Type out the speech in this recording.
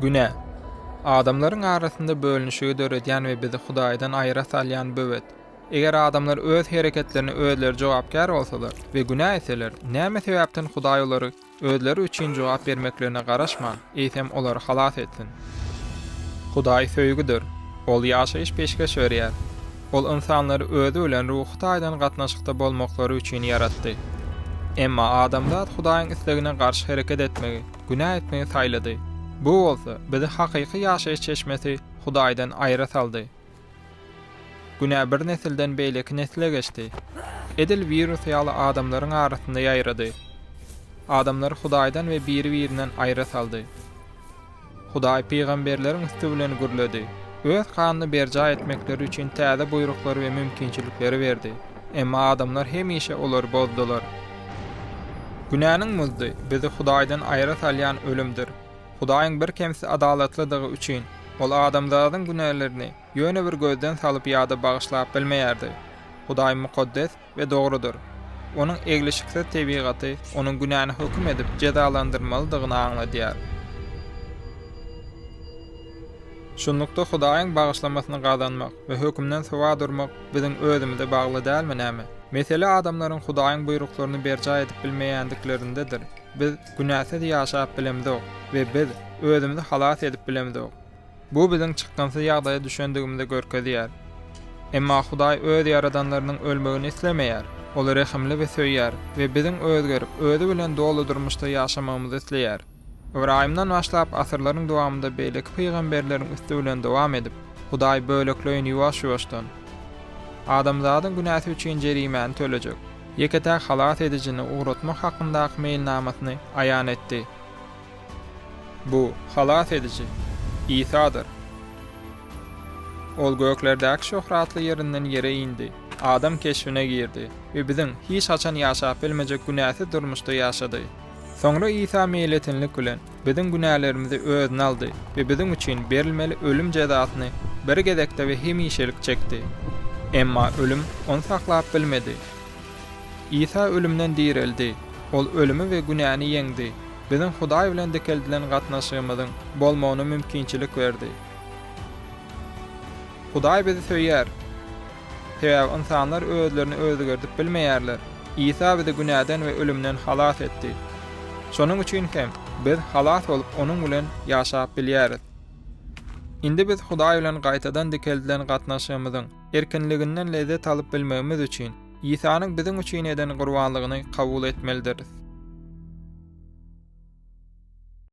Güne. Adamların arasında bölünüşüge döredýän we bizi Hudaýdan aýra salýan böwet. Eger adamlar öz hereketlerine özleri jogapkär bolsalar we günä etseler, näme sebäpden Hudaý olary özleri üçin jogap bermeklerine garaşman, eýsem olary halas etsin. Hudaý söýgüdir. Ol ýaşaýyş peşkeş berýär. Ol insanlary özü bilen ruhy taýdan gatnaşykda bolmaklary üçin yaratdy. Emma adamlar Hudaýyň islegine garşy hereket etmegi, günä etmegi saýlady. Bu bolsa bizi hakyky ýaşaýyş çeşmesi Hudaýdan aýra saldy. Günä bir nesilden beýleki nesile geçdi. Edil virus ýaly adamlaryň arasynda ýaýrady. Adamlar Hudaýdan we biri-birinden aýra saldy. Hudaý peýgamberleriň üstü bilen gürledi. Öz kanyny berja etmekleri üçin täze buýruklary we mümkinçilikleri berdi. Emma adamlar hemişe olary bozdular. Günäniň muzdy bizi Hudaýdan aýra salýan ölümdir. Hudaýyň bir kemsi adalatlydygy üçin ol adamlaryň günälerini ýöne bir gözden salyp ýa-da bagyşlap bilmeýärdi. Hudaý mukaddes we dogrudur. Onuň eglişiksiz tebigaty onuň günäni hökm edip cezalandyrmalydygyny aňladýar. Şunlukda Hudaýyň bagyşlamasyny gazanmak we hökümden sowa durmak biziň özümize bagly dälmi näme? Mesele adamlaryň Hudaýyň buýruklaryny berja edip bilmeýändiklerindedir. Biz günäsiz ýaşap bilemdik we biz özümizi halas edip bilemdik. Bu biziň çykkansy ýagdaýa düşendigimizde görkezýär. Emma Hudaý öz ýaradanlarynyň ölmegini islemeýär. Ol rehimli we söýýär we biziň özgerip özü bilen dolu durmuşda ýaşamamyzy isleýär. Ibrahimdan başlap asyrlaryň dowamında beýleki peýgamberleriň üstü bilen dowam edip, Hudaý bölekleýin ýuwaş-ýuwaşdan adamzadyň günäsi üçin jerimäni төлejek. Ýeketäk halas edijini uğratmak hakyndaky meýilnamasyny aýan etdi. Bu halas edici İsa'dır. Ol göklerdäki şöhratly ýerinden ýere indi. Adam keşfine girdi we biziň hiç haçan ýaşap bilmejek günäsi durmuşda ýaşady. Soňra İsa meýletinlik bilen biziň günälerimizi özüne aldy we biziň üçin berilmeli ölüm jezasyny bir gezekde we hemişelik çekdi. Emma ölüm onu saklap bilmedi. İsa ölümden dirildi. Ol ölümü we günäni yeňdi. Biziň Hudaý bilen dikeldilen gatnaşygymyzyň bolmagyna mümkinçilik berdi. Hudaý bizi söýýär. Sebäbi insanlar özlerini özgerdip bilmeýärler. İsa bizi günäden we ölümden halas etdi. Şonuň üçin hem biz halas bolup onuň bilen ýaşap bilýäris. Indi biz Hudaý bilen gaýtadan dikeldilen gatnaşygymyzyň erkinliginden lezzet alyp bilmegimiz üçin İsa'nyň biziň üçin eden gurbanlygyny kabul etmelidiriz.